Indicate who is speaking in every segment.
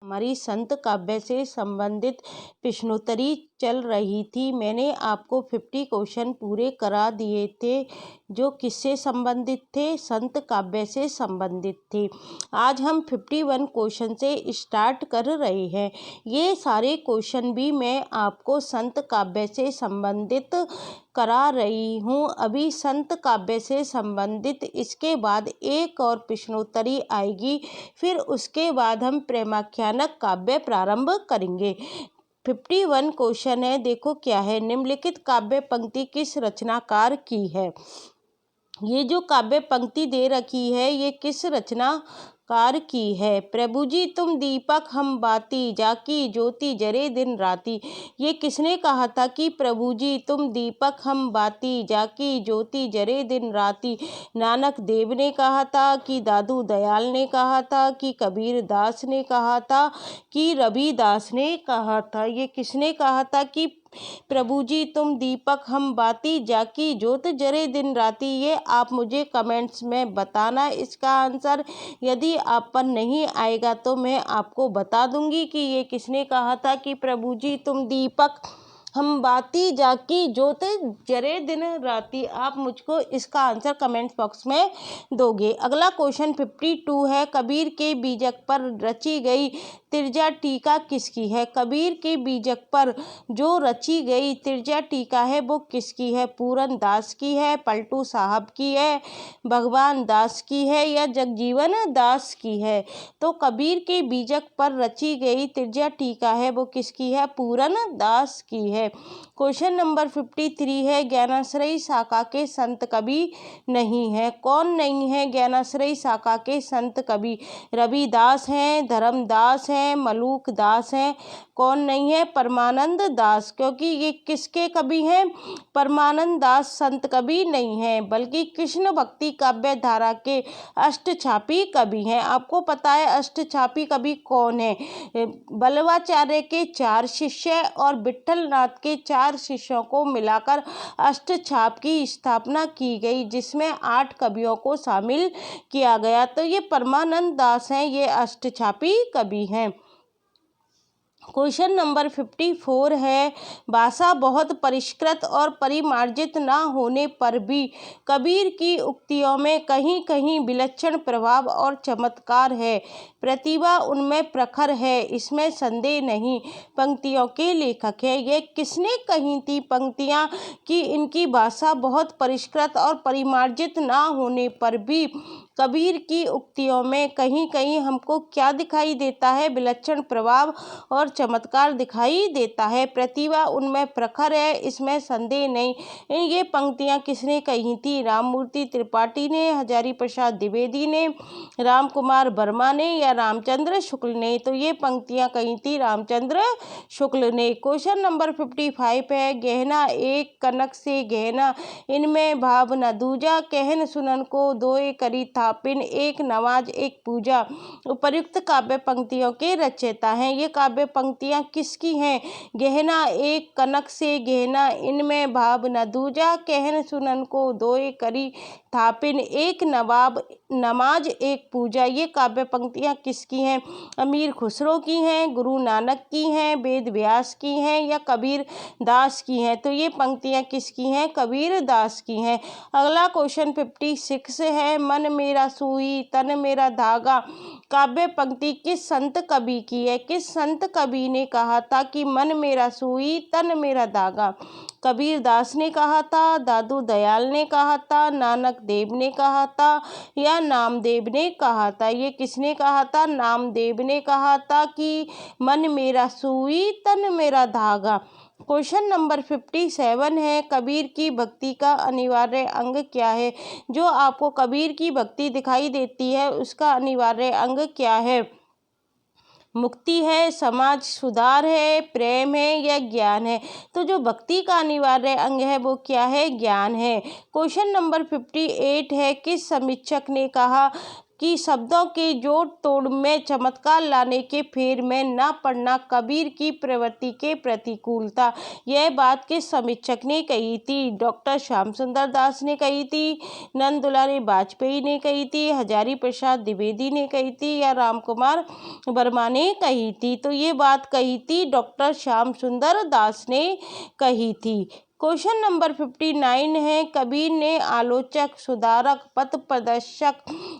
Speaker 1: हमारी संत काव्य से संबंधित प्रश्नोत्तरी चल रही थी। मैंने आपको 50 क्वेश्चन पूरे करा दिए थे जो किससे संबंधित थे, संत काव्य से संबंधित थे। आज हम 51 क्वेश्चन से स्टार्ट कर रहे हैं। ये सारे क्वेश्चन भी मैं आपको संत काव्य से संबंधित करा रही हूँ। अभी संत काव्य से संबंधित इसके बाद एक और प्रश्नोत्तरी आएगी, फिर उसके बाद हम प्रेमाख्यानक काव्य प्रारंभ करेंगे। 51 क्वेश्चन है। देखो क्या है, निम्नलिखित काव्य पंक्ति किस रचनाकार की है। ये जो काव्य पंक्ति दे रखी है ये किस रचनाकार की है। प्रभु जी तुम दीपक हम बाती, जाकी ज्योति जरे दिन राती। ये किसने कहा था कि प्रभु जी तुम दीपक हम बाती, जाकी ज्योति जरे दिन राती। नानक देव ने कहा था कि दादू दयाल ने कहा था कि कबीर दास ने कहा था कि रविदास ने कहा था। ये किसने कहा था कि प्रभु जी तुम दीपक हम बाती, जाकी ज्योत जरे दिन राती। ये आप मुझे कमेंट्स में बताना इसका आंसर। यदि आप पर नहीं आएगा तो मैं आपको बता दूंगी कि ये किसने कहा था कि प्रभु जी तुम दीपक हम बाती, जाकी ज्योत जरे दिन राती। आप मुझको इसका आंसर कमेंट बॉक्स में दोगे। अगला क्वेश्चन 52 है। कबीर के बीजक पर रची गई तिरजा टीका किसकी है। कबीर के बीजक पर जो रची गई तिरजा टीका है वो किसकी है। पूरन दास की है, पलटू साहब की है, भगवान दास की है या जगजीवन दास की है। तो कबीर के बीजक पर रची गई तिरजा टीका है वो किसकी है, पूरन दास की है। क्वेश्चन नंबर 53 है। ज्ञानाश्रयी शाखा के संत कवि नहीं है। कौन नहीं है ज्ञानाश्रयी शाखा के संत कवि। रविदास हैं, धर्मदास हैं, मलूक दास हैं। कौन नहीं है, परमानंद दास। क्योंकि ये किसके कवि हैं, परमानंद दास संत कवि नहीं है बल्कि कृष्ण भक्ति काव्य धारा के अष्टछापी कवि हैं। आपको पता है अष्टछापी कवि कौन है। बल्लवाचार्य के 4 शिष्य और विट्ठलनाथ के 4 शिष्यों को मिलाकर अष्टछाप की स्थापना की गई जिसमें 8 कवियों को शामिल किया गया। तो ये परमानंद दास हैं, ये अष्टछापी कवि हैं। क्वेश्चन नंबर 54 है। भाषा बहुत परिष्कृत और परिमार्जित न होने पर भी कबीर की उक्तियों में कहीं कहीं विलक्षण प्रभाव और चमत्कार है। प्रतिभा उनमें प्रखर है, इसमें संदेह नहीं। पंक्तियों के लेखक है। ये किसने कही थी पंक्तियाँ कि इनकी भाषा बहुत परिष्कृत और परिमार्जित न होने पर भी कबीर की उक्तियों में कहीं कहीं हमको क्या दिखाई देता है, विलक्षण प्रभाव और चमत्कार दिखाई देता है। प्रतिभा उनमें प्रखर है, इसमें संदेह नहीं। ये पंक्तियाँ किसने कही थी, राममूर्ति त्रिपाठी ने, हजारी प्रसाद द्विवेदी ने, राम कुमार वर्मा ने या रामचंद्र शुक्ल ने। तो ये पंक्तियाँ कही थी रामचंद्र शुक्ल ने। क्वेश्चन नंबर 55 है। गहना एक कनक से गहना, इनमें भाव न दूजा, कहन सुनन को दोए करी थापिन, एक नमाज एक पूजा। उपर्युक्त काव्य पंक्तियों के रचयिता हैं। ये काव्य पंक्तियाँ किसकी हैं, गहना एक कनक से गहना, इनमें भाव न दूजा, कहन सुनन को दोए करी थापिन, एक नमाज एक पूजा। ये काव्य पंक्तियाँ किसकी हैं, अमीर खुसरो की हैं, गुरु नानक की हैं, वेद व्यास की हैं या कबीर दास की हैं। तो ये पंक्तियाँ किसकी हैं, कबीर दास की हैं। अगला क्वेश्चन 56 है। मन मेरा सुई तन मेरा धागा काव्य पंक्ति किस संत कवि की है। किस संत कवि ने कहा था कि मन मेरा सुई तन मेरा धागा। कबीर दास ने कहा था, दादू दयाल ने कहा था, नानक देव ने कहा था या नामदेव ने कहा था। ये किसने कहा था, नामदेव ने कहा था कि मन मेरा सुई तन मेरा धागा। क्वेश्चन नंबर 57 है। कबीर की भक्ति का अनिवार्य अंग क्या है। जो आपको कबीर की भक्ति दिखाई देती है उसका अनिवार्य अंग क्या है। मुक्ति है, समाज सुधार है, प्रेम है या ज्ञान है। तो जो भक्ति का अनिवार्य अंग है वो क्या है, ज्ञान है। क्वेश्चन नंबर 58 है। किस समीक्षक ने कहा कि शब्दों के जोड़ तोड़ में चमत्कार लाने के फेर में न पड़ना कबीर की प्रवृत्ति के प्रतिकूल था। यह बात किस समीक्षक ने कही थी? डॉक्टर श्याम सुंदर दास ने कही थी, नंद दुलारी वाजपेयी ने कही थी, हजारी प्रसाद द्विवेदी ने कही थी या राम कुमार वर्मा ने कही थी? तो ये बात कही थी डॉक्टर श्याम सुंदर दास ने कही थी। क्वेश्चन नंबर 59 है, कबीर ने आलोचक, सुधारक, पथ प्रदर्शक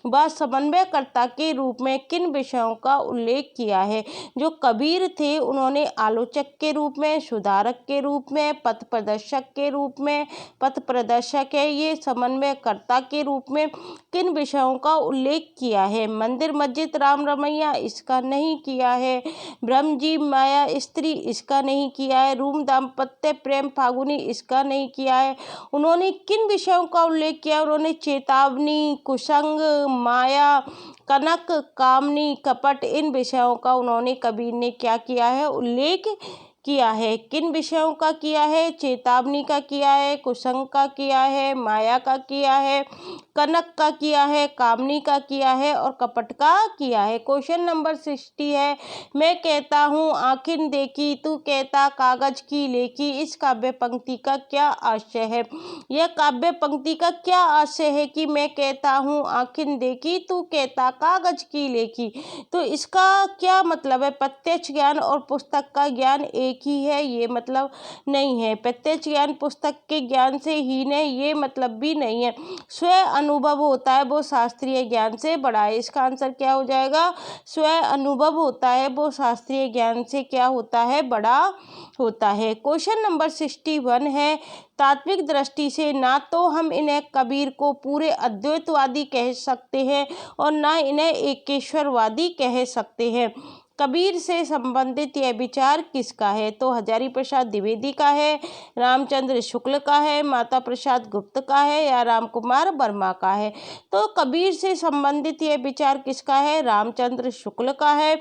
Speaker 1: व समन्वयकर्ता के रूप में किन विषयों का उल्लेख किया है? जो कबीर थे उन्होंने आलोचक के रूप में, सुधारक के रूप में, पथ प्रदर्शक के रूप में, पथ प्रदर्शक है ये, समन्वयकर्ता के रूप में किन विषयों का उल्लेख किया है? मंदिर मस्जिद राम रमैया, इसका नहीं किया है। ब्रह्म जीव माया स्त्री, इसका नहीं किया है। रूम दाम्पत्य प्रेम फागुनी, इसका नहीं किया है। उन्होंने किन विषयों का उल्लेख किया? उन्होंने चेतावनी, कुसंग, माया, कनक, कामनी, कपट, इन विषयों का उन्होंने कबीर ने क्या किया है? उल्लेख किया है। किन विषयों का किया है? चेतावनी का किया है, कुसंग का किया है, माया का किया है, कनक का किया है, कामनी का किया है और कपट का किया है। क्वेश्चन नंबर 60 है, मैं कहता हूँ आखिर देखी, तू कहता कागज की लेखी, इस काव्य पंक्ति का क्या आशय है? यह काव्य पंक्ति का क्या आशय है कि मैं कहता हूँ आखिर देखी, तू कहता कागज की लेखी? तो इसका क्या मतलब है? प्रत्यक्ष ज्ञान और पुस्तक का ज्ञान एक ही है, ये मतलब नहीं है। प्रत्यक्ष ज्ञान पुस्तक के ज्ञान से हीन है, ये मतलब भी नहीं है। स्वयं अनुभव होता है वो शास्त्रीय ज्ञान से बड़ा है। इसका आंसर क्या हो जाएगा? स्वयं अनुभव होता है वो शास्त्रीय ज्ञान से क्या होता है? बड़ा होता है। क्वेश्चन नंबर 61 है, तात्विक दृष्टि से ना तो हम इन्हें कबीर को पूरे अद्वैतवादी कह सकते हैं और ना इन्हें एकेश्वरवादी कह सकते हैं। कबीर से संबंधित यह विचार किसका है? तो हजारी प्रसाद द्विवेदी का है, रामचंद्र शुक्ल का है, माता प्रसाद गुप्त का है या राम कुमार वर्मा का है? तो कबीर से संबंधित यह विचार किसका है? रामचंद्र शुक्ल का है।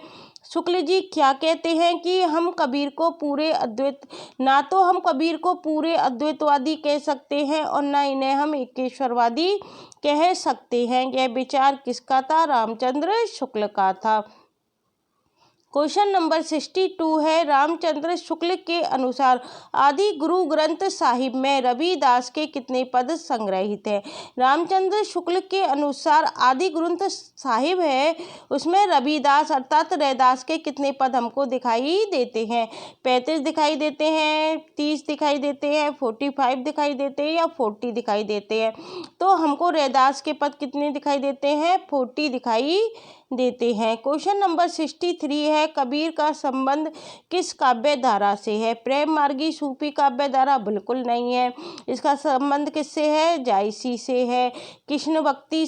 Speaker 1: शुक्ल जी क्या कहते हैं कि हम कबीर को पूरे अद्वैत, ना तो हम कबीर को पूरे अद्वैतवादी कह सकते हैं और ना इन्हें हम एकेश्वरवादी कह सकते हैं। यह विचार किसका था? रामचंद्र शुक्ल का था। क्वेश्चन नंबर 62 है, रामचंद्र शुक्ल के अनुसार आदि गुरु ग्रंथ साहिब में रविदास के कितने पद संग्रहित हैं? रामचंद्र शुक्ल के अनुसार आदि ग्रंथ साहिब है उसमें रविदास अर्थात रैदास के कितने पद हमको दिखाई देते हैं? 35 दिखाई देते हैं, 30 दिखाई देते हैं, 45 दिखाई देते हैं या 40 दिखाई देते हैं? तो हमको रैदास के पद कितने दिखाई देते हैं? 40 दिखाई देते हैं। क्वेश्चन नंबर 63 है, कबीर का संबंध किस काव्य धारा से है? प्रेम मार्गी सूफी काव्य धारा? बिल्कुल नहीं है। इसका संबंध किससे है? जायसी से है। कृष्ण भक्ति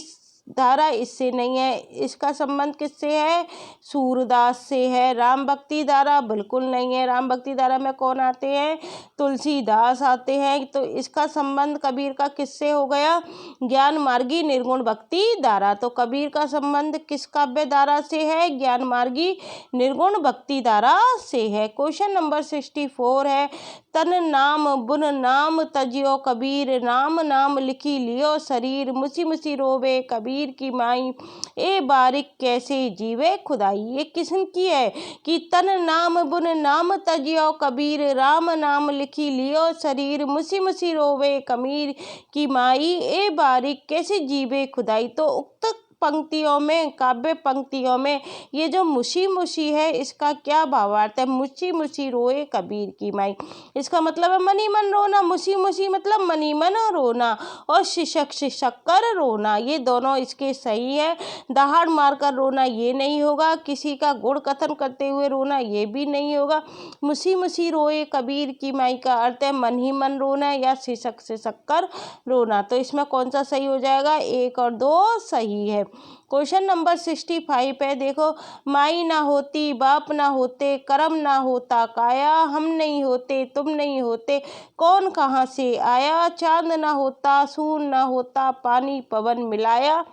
Speaker 1: धारा? इससे नहीं है। इसका संबंध किससे है? सूरदास से है। राम भक्ति धारा? बिल्कुल नहीं है। राम भक्ति धारा में कौन आते हैं? तुलसीदास आते हैं। तो इसका संबंध कबीर का किससे हो गया? ज्ञान मार्गी निर्गुण भक्ति धारा। तो कबीर का संबंध किस काव्य धारा से है? ज्ञान मार्गी निर्गुण भक्ति धारा से है। क्वेश्चन नंबर 64 है, तन नाम बुन नाम तजियो कबीर, राम नाम लिखी लियो शरीर, मुसी मुसी रोवे कबीर की माई, ए बारिक कैसे जीवे खुदाई? ये किसकी है कि तन नाम बुन नाम तजियो कबीर, राम नाम लिखी लियो शरीर, मुसी मुसी रोवे कबीर की माई, ए बारिक कैसे जीवे खुदाई? तो उक्त पंक्तियों में, काव्य पंक्तियों में ये जो मुशी मुशी है इसका क्या भावार्थ है? मुशी मुशी रोए कबीर की माई, इसका मतलब है मनी मन रोना। मुशी मुशी मतलब मनी मन रोना और शिशक शिशक कर रोना, ये दोनों इसके सही है। दहाड़ मारकर रोना ये नहीं होगा, किसी का गुण कथन करते हुए रोना ये भी नहीं होगा। मुशी मुशी रोए कबीर की माई का अर्थ है मन ही मन रोना या शिशक शिशक कर रोना। तो इसमें कौन सा सही हो जाएगा? 1 और 2 सही है। क्वेश्चन नंबर 65 है, देखो, माई ना होती बाप ना होते, कर्म ना होता काया, हम नहीं होते तुम नहीं होते, कौन कहाँ से आया, चांद ना होता सूर्य ना होता, पानी पवन मिलाया,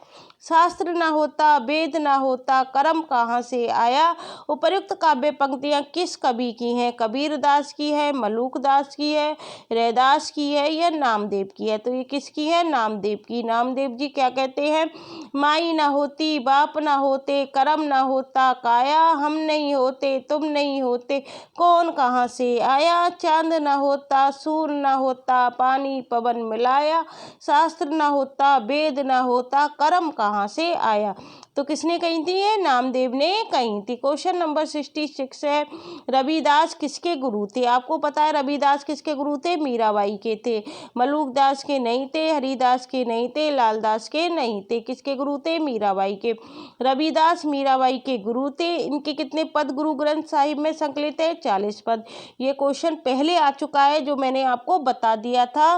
Speaker 1: शास्त्र न होता, वेद न होता, कर्म कहाँ से आया। उपर्युक्त काव्य पंक्तियाँ किस कवि की हैं। कबीरदास की है, मलूकदास की है, रैदास की है या नामदेव की है। तो ये किसकी है, नामदेव की। नामदेव जी क्या कहते हैं, माई न होती, बाप न होते, कर्म न होता, काया हम नहीं होते, तुम नहीं होते, कौन कहाँ से आया। चांद न होता, सूर्य न होता, पानी पवन मिलाया, शास्त्र न होता, वेद न होता, कर्म कहाँ से आया। तो किसने कही थी, ये नामदेव ने कही थी। क्वेश्चन नंबर 66 है, रविदास किसके गुरु थे। आपको पता है रविदास किसके गुरु थे, मीराबाई के थे। मलूकदास के नहीं थे, हरिदास के नहीं थे, लालदास के नहीं थे। किसके गुरु थे, मीराबाई के। रविदास मीराबाई के गुरु थे। इनके कितने पद गुरु ग्रंथ साहिब में संकलित है, 40 पद। ये क्वेश्चन पहले आ चुका है, जो मैंने आपको बता दिया था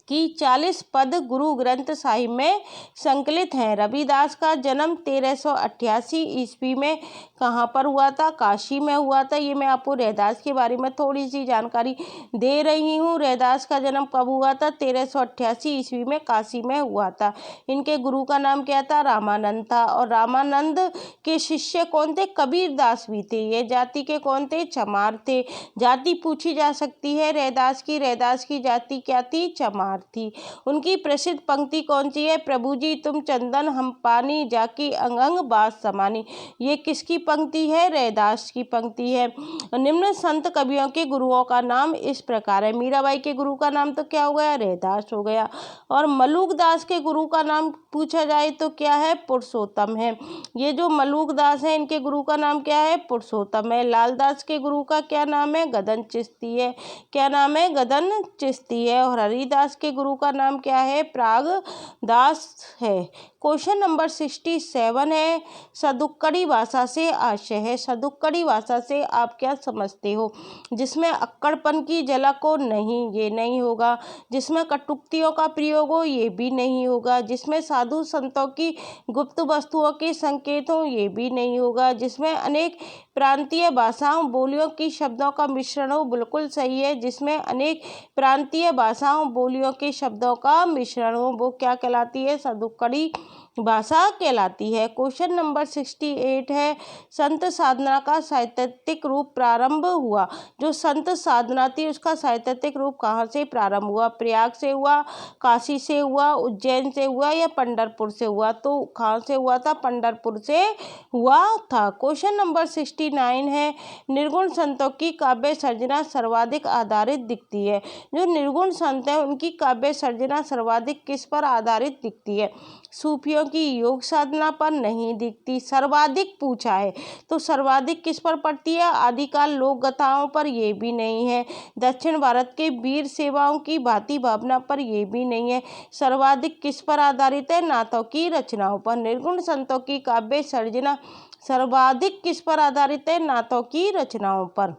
Speaker 1: कि 40 पद गुरु ग्रंथ साहिब में संकलित हैं। रविदास का जन्म 1388 ईस्वी में कहाँ पर हुआ था, काशी में हुआ था। ये मैं आपको रैदास के बारे में थोड़ी सी जानकारी दे रही हूँ। रैदास का जन्म कब हुआ था, 1388 ईस्वी में काशी में हुआ था। इनके गुरु का नाम क्या था, रामानंद था। और रामानंद के शिष्य कौन थे, कबीरदास भी थे। ये जाति के कौन थे, चमार थे। जाति पूछी जा सकती है रैदास की। रैदास की जाति क्या थी, चमार थी। उनकी प्रसिद्ध पंक्ति कौन सी है, प्रभु जी तुम चंदन हम पानी, जाकी अंग अंग बात समानी। ये किसकी पंक्ति है, रैदास की पंक्ति है। निम्न संत कवियों के गुरुओं का नाम इस प्रकार है। मीराबाई के गुरु का नाम तो क्या हो गया, रैदास हो गया। और मलूकदास के गुरु का नाम पूछा जाए तो क्या है, पुरुषोत्तम है। ये जो मलूकदास है, इनके गुरु का नाम क्या है, पुरुषोत्तम है। लालदास के गुरु का क्या नाम है, गदन चिश्ती है। क्या नाम है, गदन चिश्ती है। और हरिदास के गुरु का नाम क्या है, प्रागदास है। क्वेश्चन नंबर 67 है, सदुक्कड़ी भाषा से आशय है। सदुक्कड़ी भाषा से आप क्या समझते हो, जिसमें अक्कड़पन की झलक हो, नहीं ये नहीं होगा। जिसमें कटुक्तियों का प्रयोग हो, ये भी नहीं होगा। जिसमें साधु संतों की गुप्त वस्तुओं के संकेत हो, ये भी नहीं होगा। जिसमें अनेक प्रांतीय भाषाओं बोलियों की शब्दों का मिश्रण हो, बिल्कुल सही है। जिसमें अनेक प्रांतीय भाषाओं बोलियों के शब्दों का मिश्रण हो, वो क्या कहलाती है, सदुक्कड़ी भाषा कहलाती है। क्वेश्चन नंबर 68 है, संत साधना का साहित्यिक रूप प्रारंभ हुआ। जो संत साधना थी उसका साहित्यिक रूप कहाँ से प्रारंभ हुआ, प्रयाग से हुआ, काशी से हुआ, उज्जैन से हुआ या पंढरपुर से हुआ। तो कहाँ से हुआ था, पंढरपुर से हुआ था। क्वेश्चन नंबर 69 है, निर्गुण संतों की काव्य सर्जना सर्वाधिक आधारित दिखती है। जो निर्गुण संत हैं उनकी काव्य सर्जना सर्वाधिक किस पर आधारित दिखती है, सूफियों की योग साधना पर नहीं दिखती। सर्वाधिक पूछा है तो सर्वाधिक किस पर पड़ती है, आदिकाल लोक गाथाओं पर, ये भी नहीं है। दक्षिण भारत के वीर सेवाओं की भांति भावना पर, ये भी नहीं है। सर्वाधिक किस पर आधारित है, नाथों की रचनाओं पर। निर्गुण संतों की काव्य सर्जना सर्वाधिक किस पर आधारित है, नाथों की रचनाओं पर।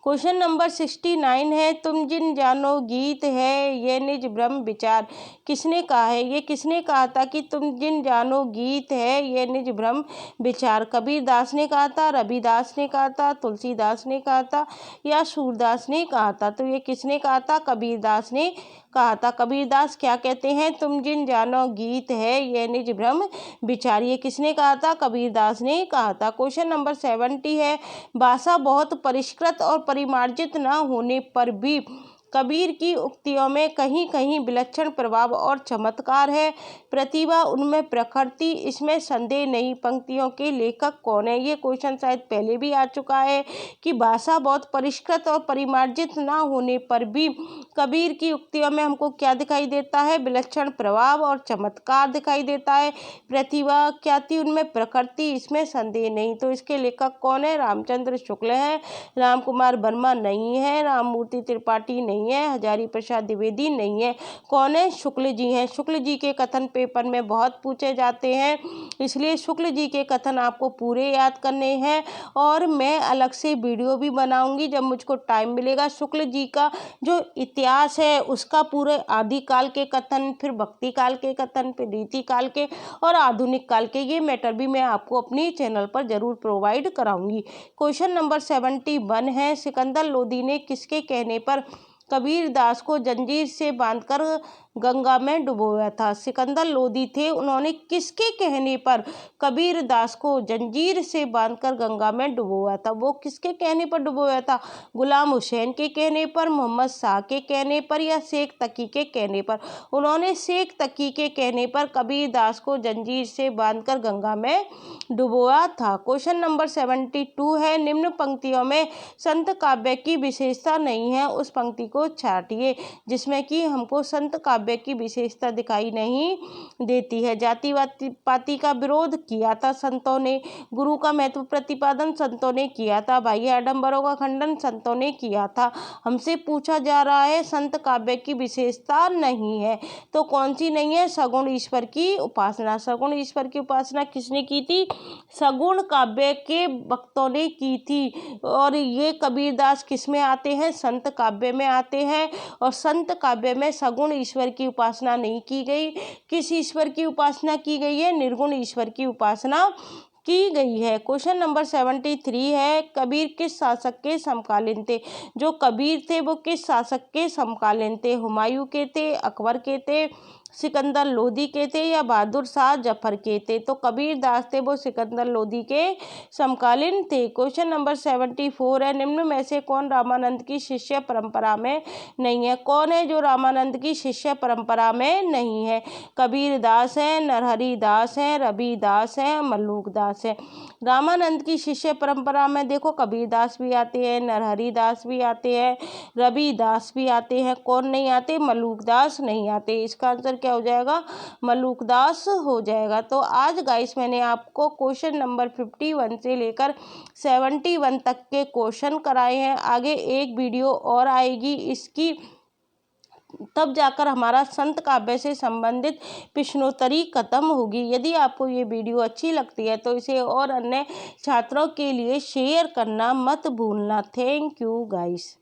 Speaker 1: क्वेश्चन नंबर 69 है, तुम जिन जानो गीत है ये निज ब्रह्म विचार। किसने कहा है, ये किसने कहा था कि तुम जिन जानो गीत है ये निज ब्रह्म विचार। कबीरदास ने कहा था, रविदास ने कहा था, तुलसीदास ने कहा था या सूरदास ने कहा था। तो ये किसने कहा था, कबीरदास ने कहा था। कबीरदास क्या कहते हैं, तुम जिन जानो गीत है ये निज ब्रह्म विचार। ये किसने कहा था, कबीरदास ने कहा था। क्वेश्चन नंबर 70 है, भाषा बहुत परिष्कृत और परिमार्जित न होने पर भी कबीर की उक्तियों में कहीं कहीं विलक्षण प्रभाव और चमत्कार है। प्रतिभा उनमें प्रखरती, इसमें संदेह नहीं। पंक्तियों के लेखक कौन है। ये क्वेश्चन शायद पहले भी आ चुका है कि भाषा बहुत परिष्कृत और परिमार्जित ना होने पर भी कबीर की उक्तियों में हमको क्या दिखाई देता है, विलक्षण प्रभाव और चमत्कार दिखाई देता है। प्रतिभा क्या थी उनमें, प्रखरती, इसमें संदेह नहीं। तो इसके लेखक कौन है, रामचंद्र शुक्ल है, राम कुमार वर्मा नहीं है, राममूर्ति त्रिपाठी नहीं है, हजारी प्रसाद द्विवेदी नहीं है। कौन है, शुक्ल जी हैं। शुक्ल जी के कथन पेपर में बहुत पूछे जाते हैं, इसलिए शुक्ल जी के कथन आपको पूरे याद करने हैं। और मैं अलग से वीडियो भी बनाऊंगी जब मुझको टाइम मिलेगा। शुक्ल जी का जो इतिहास है उसका पूरे आदिकाल के कथन, फिर भक्ति काल के कथन, फिर रीति काल के और आधुनिक काल के, ये मैटर भी मैं आपको अपनी चैनल पर जरूर प्रोवाइड कराऊंगी। क्वेश्चन नंबर 71 है, सिकंदर लोदी ने किसके कहने पर कबीरदास को जंजीर से बांधकर गंगा में डुबोया था। सिकंदर लोदी थे, उन्होंने किसके कहने पर कबीर दास को जंजीर से बांधकर गंगा में डुबोया था? वो किसके कहने पर डुबोया था? गुलाम हुसैन के कहने पर, मोहम्मद शाह के कहने पर या शेख तकी के कहने पर? उन्होंने शेख तकी के कहने पर कबीर दास को जंजीर से बांधकर गंगा में डुबोया था। क्वेश्चन नंबर 72 है, निम्न पंक्तियों में संत काव्य की विशेषता नहीं है, उस पंक्ति को छांटिए जिसमें कि हमको संत काव्य की विशेषता दिखाई नहीं देती है। जाति पाति का विरोध किया था संतों ने, गुरु का महत्व प्रतिपादन संतों ने किया था, बाह्य आडंबरों का खंडन संतों ने किया था। हमसे पूछा जा रहा है संत काव्य की विशेषता नहीं है, तो कौन सी नहीं है? सगुण ईश्वर की उपासना। सगुण ईश्वर की उपासना किसने की थी? सगुण काव्य के भक्तों ने की थी। और ये कबीरदास किस में आते हैं? संत काव्य में आते हैं। और संत काव्य में सगुण ईश्वर की उपासना नहीं की गई। किस ईश्वर की उपासना की गई है? निर्गुण ईश्वर की उपासना की गई है। क्वेश्चन नंबर 73 है, कबीर किस शासक के समकालीन थे? जो कबीर थे वो किस शासक के समकालीन थे? हुमायूं के थे, अकबर के थे, सिकंदर लोदी के थे या बहादुर शाह जफर के थे? तो कबीर दास थे वो सिकंदर लोदी के समकालीन थे। क्वेश्चन नंबर 74 है, निम्न में से कौन रामानंद की शिष्य परंपरा में नहीं है? कौन है जो रामानंद की शिष्य परंपरा में नहीं है? कबीर दास है, नरहरि दास है, रविदास है, मल्लूक दास है। रामानंद की शिष्य परंपरा में देखो कबीर दास भी आते हैं, नरहरि दास भी आते हैं, रविदास भी आते हैं। कौन नहीं आते? मल्लूक दास नहीं आते। इसका आंसर क्या हो जाएगा? मल्लूक दास हो जाएगा। तो आज गाइस मैंने आपको क्वेश्चन नंबर 51 से लेकर 71 तक के क्वेश्चन कराए हैं। आगे एक वीडियो और आएगी इसकी, तब जाकर हमारा संत काव्य से संबंधित प्रश्नोत्तरी खत्म होगी। यदि आपको ये वीडियो अच्छी लगती है तो इसे और अन्य छात्रों के लिए शेयर करना मत भूलना। Thank you guys.